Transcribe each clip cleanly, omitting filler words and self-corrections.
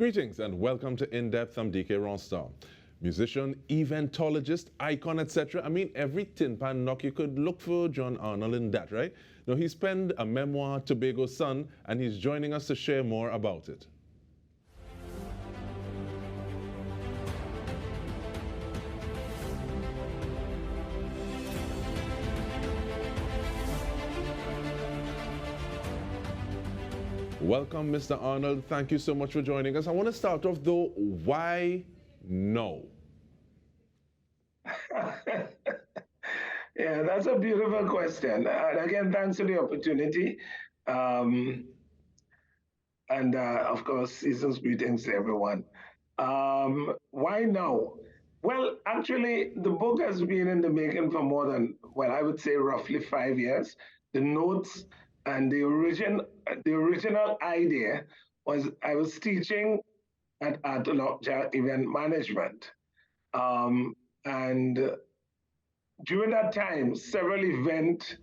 Greetings and welcome to In Depth. I'm Dike Rostant. Musician, eventologist, icon, etc. I mean, every tin pan knock you could look for John Arnold in that, right? Now, he's penned a memoir, Tobago Son, and he's joining us to share more about it. Welcome, Mr. Arnold. Thank you so much for joining us. I want to start off, though, why no? Yeah, that's a beautiful question. And again, thanks for the opportunity. Of course, season's greetings to everyone. Why now? Well, actually, the book has been in the making for more than, well, I would say roughly 5 years. The notes and the original idea was I was teaching at Arnold event management. And during that time, several event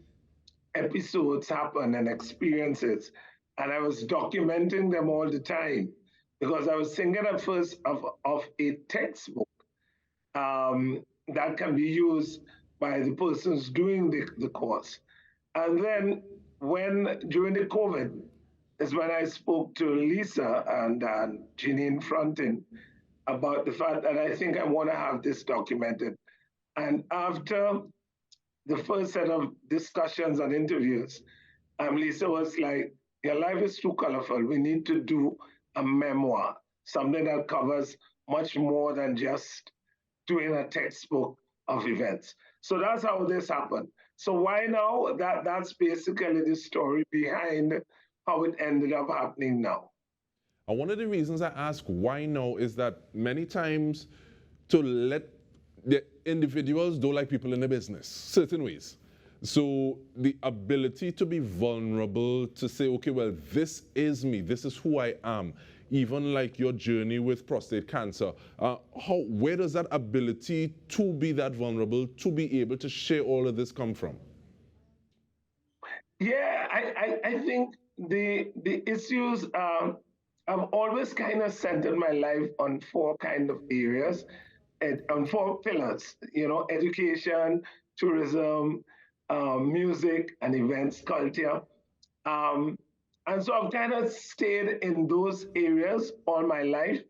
episodes happened and experiences, and I was documenting them all the time because I was thinking at first of a textbook that can be used by the persons doing the course. And then during the COVID, is when I spoke to Lisa and Janine Frontin about the fact that I think I want to have this documented. And after the first set of discussions and interviews, Lisa was like, your life is too colorful. We need to do a memoir, something that covers much more than just doing a textbook of events. So that's how this happened. So why now? That's basically the story behind how it ended up happening now. And one of the reasons I ask why now is that many times to let the individuals don't like people in the business, certain ways. So the ability to be vulnerable, to say, okay, well, this is me, this is who I am, even like your journey with prostate cancer, where does that ability to be that vulnerable, to be able to share all of this come from? Yeah, I think the issues I've always kind of centered my life on four kind of areas, on four pillars, education, tourism, music, and events culture. Um, and so I've kind of stayed in those areas all my life.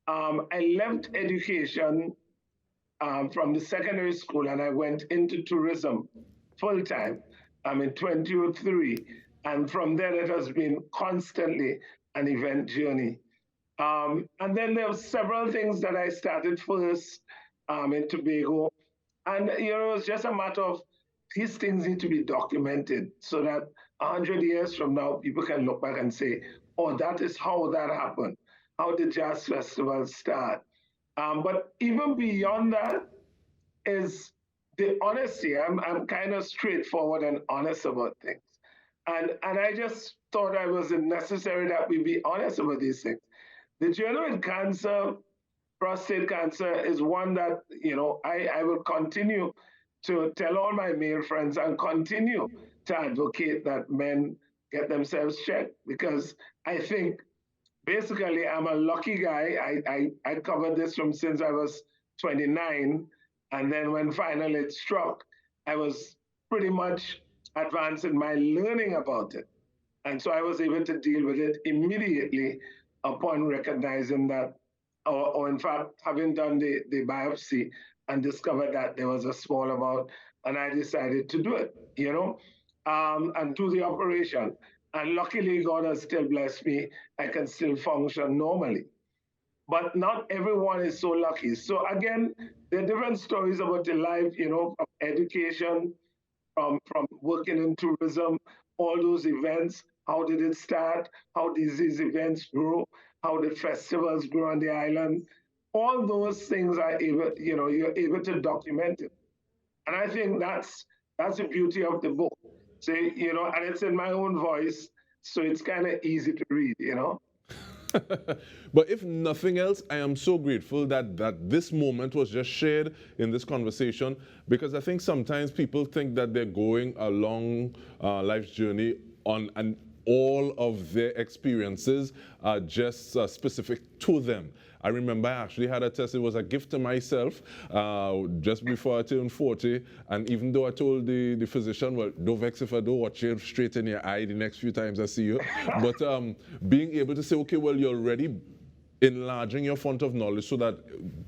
I left education from the secondary school and I went into tourism full time. I'm in 2003. And from there, it has been constantly an event journey. And then there were several things that I started first in Tobago. And, it's just a matter of these things need to be documented so that 100 years from now, people can look back and say, oh, that is how that happened. How did jazz festivals start? But even beyond that is the honesty. I'm kind of straightforward and honest about things. And I just thought I was necessary that we be honest about these things. The journey with cancer, prostate cancer, is one that, I will continue to tell all my male friends and continue to advocate that men get themselves checked because I think basically I'm a lucky guy. I covered this from since I was 29. And then when finally it struck, I was pretty much advanced in my learning about it. And so I was able to deal with it immediately upon recognizing that, or in fact, having done the biopsy and discovered that there was a small amount, and I decided to do it, and do the operation. And luckily, God has still blessed me. I can still function normally. But not everyone is so lucky. So again, there are different stories about the life, from education, from working in tourism, all those events. How did it start? How did these events grow? How did festivals grow on the island? All those things are able, you're able to document it. And I think that's the beauty of the book. So, and it's in my own voice, so it's kind of easy to read. But if nothing else, I am so grateful that this moment was just shared in this conversation, because I think sometimes people think that they're going a long life's journey on an all of their experiences are just specific to them. I remember I actually had a test. It was a gift to myself just before I turned 40. And even though I told the physician, well, don't vex if I don't watch you straight in your eye the next few times I see you. But being able to say, okay, well, you're already enlarging your font of knowledge so that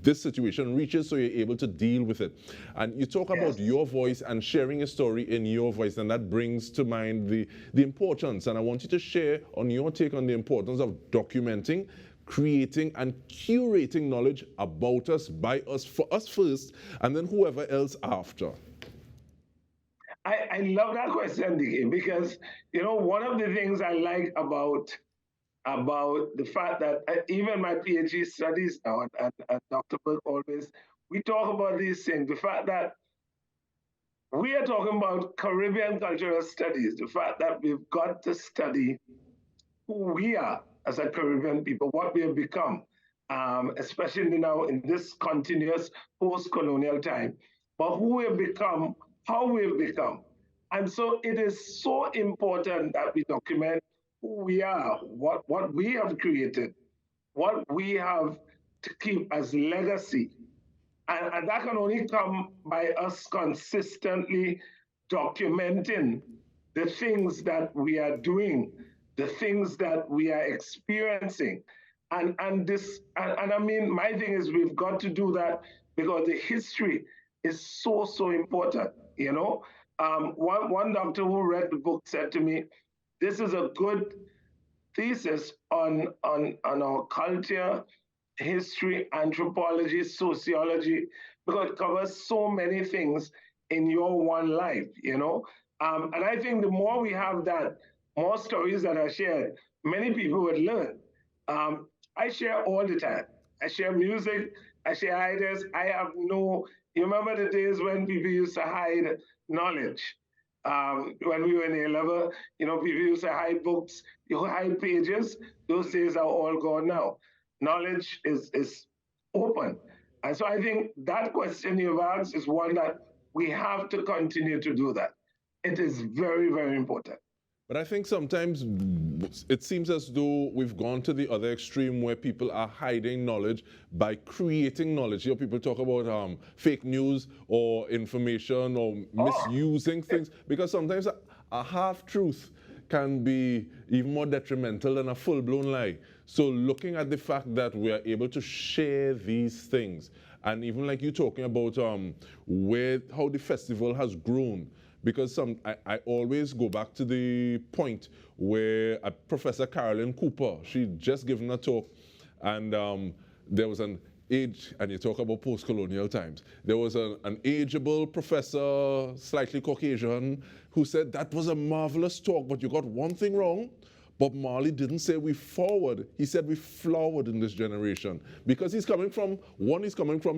this situation reaches so you're able to deal with it. And you talk about your voice and sharing a story in your voice, and that brings to mind the importance. And I want you to share on your take on the importance of documenting, creating, and curating knowledge about us, by us, for us first, and then whoever else after. I love that question, Dike, because one of the things I like about the fact that even my PhD studies now, and Dr. Burke always, we talk about these things. The fact that we are talking about Caribbean cultural studies, the fact that we've got to study who we are as a Caribbean people, what we have become, especially now in this continuous post-colonial time, but who we have become, how we have become. And so it is so important that we document who we are, what we have created, what we have to keep as legacy. And that can only come by us consistently documenting the things that we are doing, the things that we are experiencing. And I mean, my thing is we've got to do that because the history is so important, one doctor who read the book said to me, this is a good thesis on our culture, history, anthropology, sociology, because it covers so many things in your one life. And I think the more we have that, more stories that are shared, many people would learn. I share all the time. I share music, I share ideas. I have no, you remember the days when people used to hide knowledge? When we were in A level, people used to hide books, you hide pages. Those days are all gone now. Knowledge is open. And so I think that question you've asked is one that we have to continue to do that. It is very important. But I think sometimes it seems as though we've gone to the other extreme where people are hiding knowledge by creating knowledge. People talk about fake news or information or misusing things, because sometimes a half-truth can be even more detrimental than a full-blown lie. So looking at the fact that we are able to share these things, and even like you talking about how the festival has grown, because I always go back to the point where Professor Carolyn Cooper, she just given a talk, and there was an age, and you talk about post-colonial times, there was an ageable professor, slightly Caucasian, who said that was a marvelous talk, but you got one thing wrong. Bob Marley didn't say we forward, he said we forward in this generation. Because he's coming from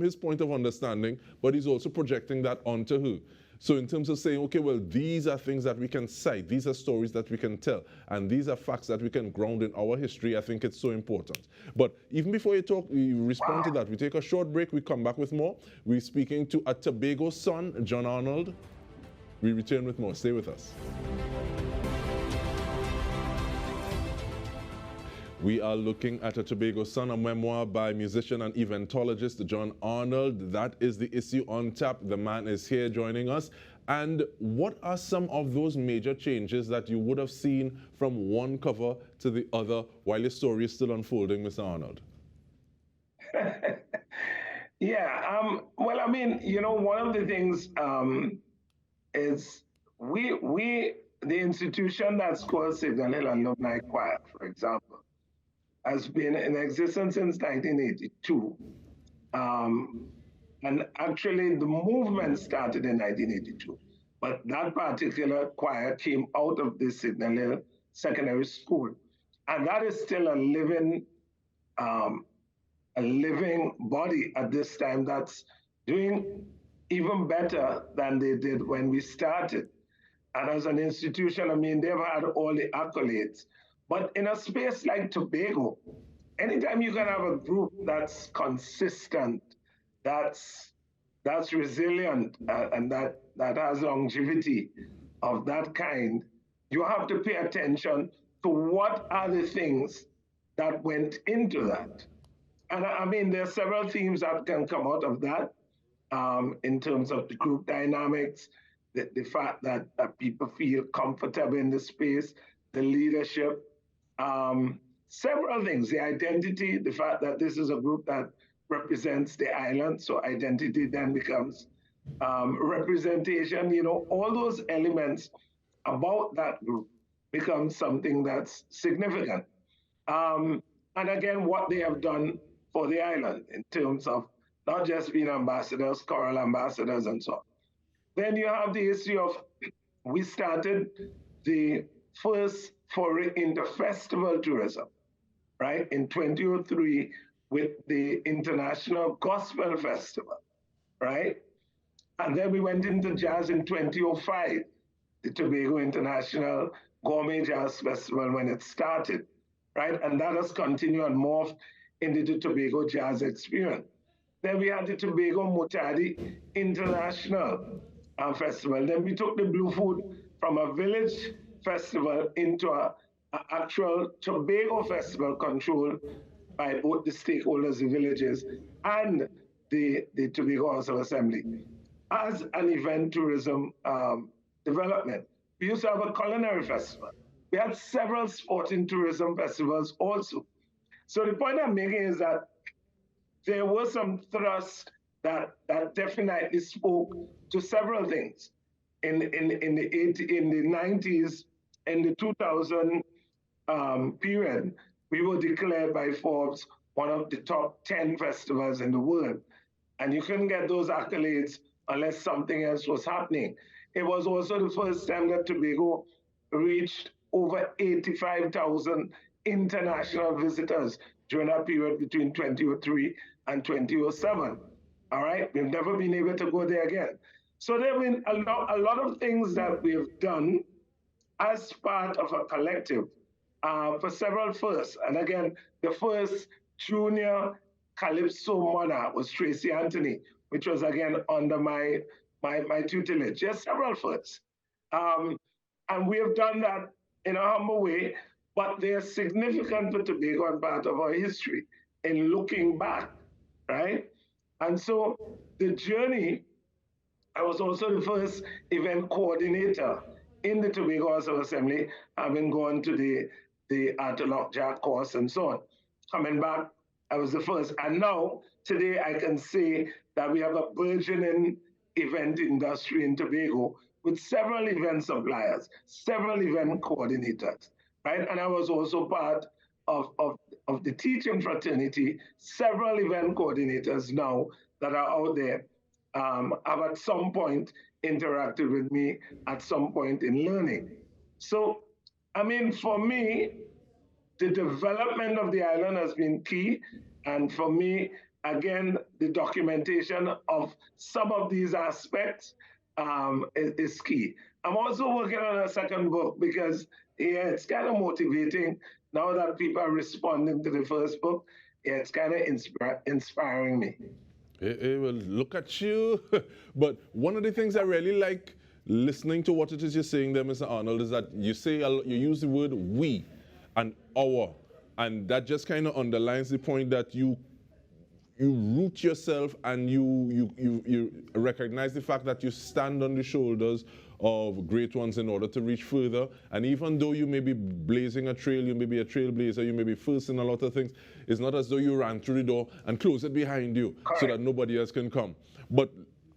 his point of understanding, but he's also projecting that onto her. So in terms of saying, okay, well, these are things that we can cite, these are stories that we can tell, and these are facts that we can ground in our history, I think it's so important. But even before you respond to that, we take a short break, we come back with more. We're speaking to a Tobago Son, John Arnold. We return with more. Stay with us. We are looking at a Tobago Son, a memoir by musician and eventologist John Arnold. That is the issue on tap. The man is here joining us. And what are some of those major changes that you would have seen from one cover to the other while your story is still unfolding, Mr. Arnold? Yeah, well, I mean, one of the things is the institution that's called Signal Hill Alumni Choir, for example, has been in existence since 1982. And actually, the movement started in 1982. But that particular choir came out of the Signal Hill Secondary School. And that is still a living body at this time that's doing even better than they did when we started. And as an institution, I mean, they've had all the accolades. But in a space like Tobago, anytime you can have a group that's consistent, that's resilient, and that has longevity of that kind, you have to pay attention to what are the things that went into that. And I mean, there are several themes that can come out of that in terms of the group dynamics, the fact that people feel comfortable in the space, the leadership, several things, the identity, the fact that this is a group that represents the island, so identity then becomes representation, all those elements about that group become something that's significant. And again, what they have done for the island in terms of not just being ambassadors, choral ambassadors, and so on. Then you have the issue of we started the first foray into festival tourism, right, in 2003 with the International Gospel Festival, right? And then we went into jazz in 2005, the Tobago International Gourmet Jazz Festival when it started, right? And that has continued and morphed into the Tobago Jazz Experience. Then we had the Tobago Mutadi International Festival. Then we took the Blue Food from a village festival into an actual Tobago festival controlled by both the stakeholders, the villages, and the Tobago House of Assembly as an event tourism development. We used to have a culinary festival. We had several sporting tourism festivals also. So the point I'm making is that there was some thrust that definitely spoke to several things in the 90s, in the 2000 period. We were declared by Forbes one of the top 10 festivals in the world, and you couldn't get those accolades unless something else was happening. It was also the first time that Tobago reached over 85,000 international visitors during that period between 2003 and 2007. All right, we've never been able to go there again. So there have been a lot of things that we've done as part of a collective for several firsts. And again, the first junior Calypso monarch was Tracy Anthony, which was again under my tutelage. Just several firsts. And we have done that in a humble way, but they're significant for Tobago and part of our history in looking back, right? And so the journey, I was also the first event coordinator in the Tobago House of Assembly, having gone to the Arnold Jack course and so on. Coming back, I was the first. And now, today, I can say that we have a burgeoning event industry in Tobago with several event suppliers, several event coordinators, right? And I was also part of the teaching fraternity, several event coordinators now that are out there have at some point interacted with me at some point in learning. So, I mean, for me, the development of the island has been key. And for me, again, the documentation of some of these aspects is key. I'm also working on a second book because, yeah, it's kind of motivating now that people are responding to the first book. Yeah, it's kind of inspiring me. It will look at you. But one of the things I really like listening to what it is you're saying there, Mr. Arnold, is that you say you use the word we and our, and that just kind of underlines the point that you root yourself and you recognize the fact that you stand on the shoulders of great ones in order to reach further. And even though you may be blazing a trail, you may be a trailblazer, you may be first in a lot of things, it's not as though you ran through the door and close it behind you so that nobody else can come. But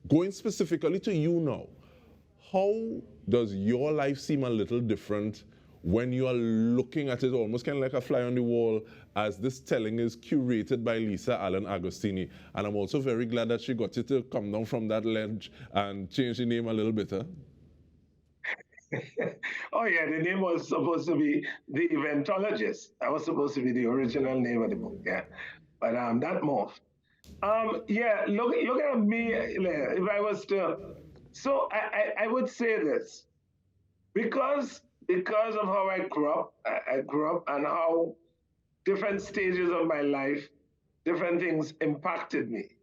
going specifically to you now, how does your life seem a little different when you are looking at it almost kind of like a fly on the wall, as this telling is curated by Lisa Allen Agostini? And I'm also very glad that she got you to come down from that ledge and change the name a little bit, huh? Oh yeah, the name was supposed to be The Eventologist. That was supposed to be the original name of the book, yeah. But that morphed. Yeah, look at me, if I was to, so I would say this, because of how I grew up and how different stages of my life, different things impacted me.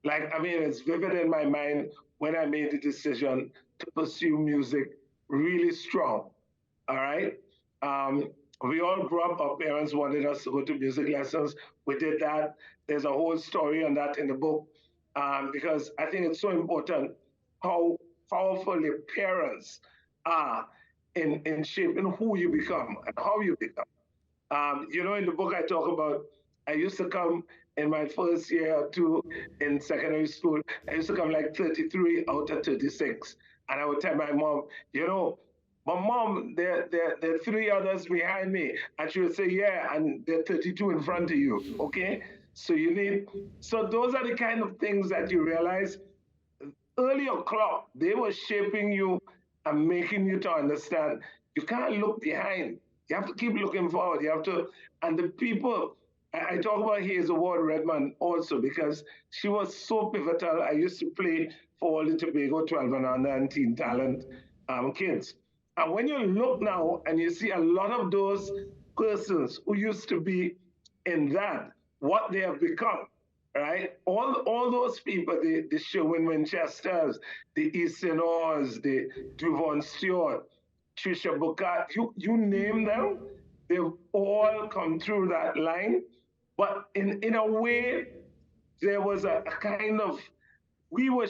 Like, I mean, it's vivid in my mind when I made the decision to pursue music really strong, all right? We all grew up, our parents wanted us to go to music lessons. We did that. There's a whole story on that in the book, because I think it's so important how powerful your parents are in shaping who you become and how you become. In the book I talk about, I used to come in my first year or two in secondary school, I used to come like 33 out of 36. And I would tell my mom, my mom, there are three others behind me. And she would say, yeah, and there are 32 in front of you, okay? So those are the kind of things that you realize early o'clock, they were shaping you and making you to understand you can't look behind. You have to keep looking forward. And the people, I talk about Hazel Ward Redmond also because she was so pivotal. I used to play for all the Tobago 12 and under and teen talent kids. And when you look now and you see a lot of those persons who used to be in that, what they have become, right? All those people, the Sherwin Winchesters, the Easton Orrs, the Duvon Stewart, Trisha Booker, you name them, they've all come through that line. But in a way, there was a kind of, we were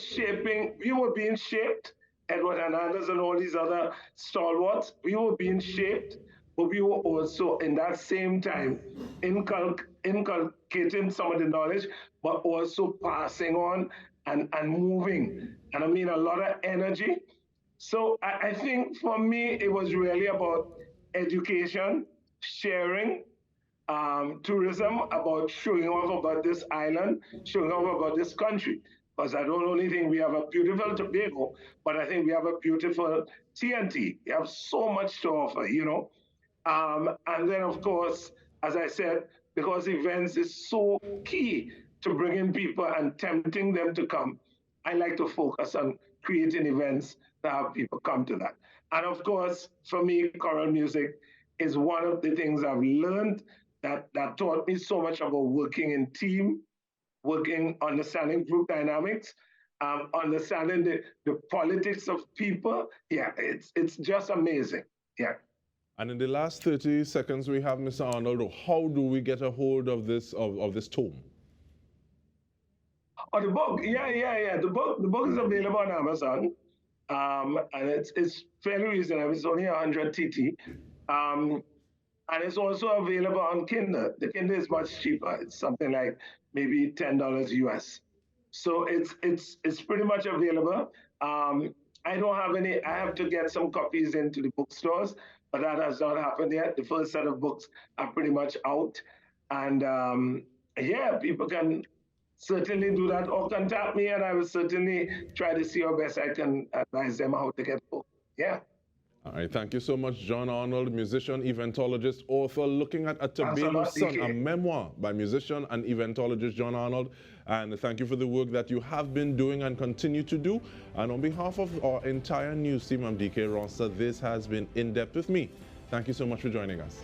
being shaped, Edward Hernandez and all these other stalwarts, we were being shaped, but we were also in that same time inculcating some of the knowledge, but also passing on and moving. And I mean, a lot of energy. So I think for me, it was really about education, sharing, tourism, about showing off about this island, showing off about this country. Because I don't only think we have a beautiful Tobago, but I think we have a beautiful TNT. We have so much to offer. And then, of course, as I said, because events is so key to bringing people and tempting them to come, I like to focus on creating events that have people come to that. And of course, for me, choral music is one of the things I've learned that taught me so much about working in team, understanding group dynamics, understanding the politics of people. Yeah, it's just amazing. Yeah. And in the last 30 seconds we have, Mr. Arnold, how do we get a hold of this tome? Oh, the book, yeah. The book is available on Amazon, and it's fairly reasonable. It's only 100 TT, and it's also available on Kindle. The Kindle is much cheaper. It's something like maybe $10 US. So it's pretty much available. I don't have any. I have to get some copies into the bookstores, but that has not happened yet. The first set of books are pretty much out, and yeah, people can certainly do that or contact me, and I will certainly try to see how best I can advise them how to get booked. Yeah. All right, thank you so much, John Arnold, musician, eventologist, author, looking at A Tobago Son, a memoir by musician and eventologist John Arnold. And thank you for the work that you have been doing and continue to do. And on behalf of our entire news team, I'm Dike Rostant. This has been In Depth with me. Thank you so much for joining us.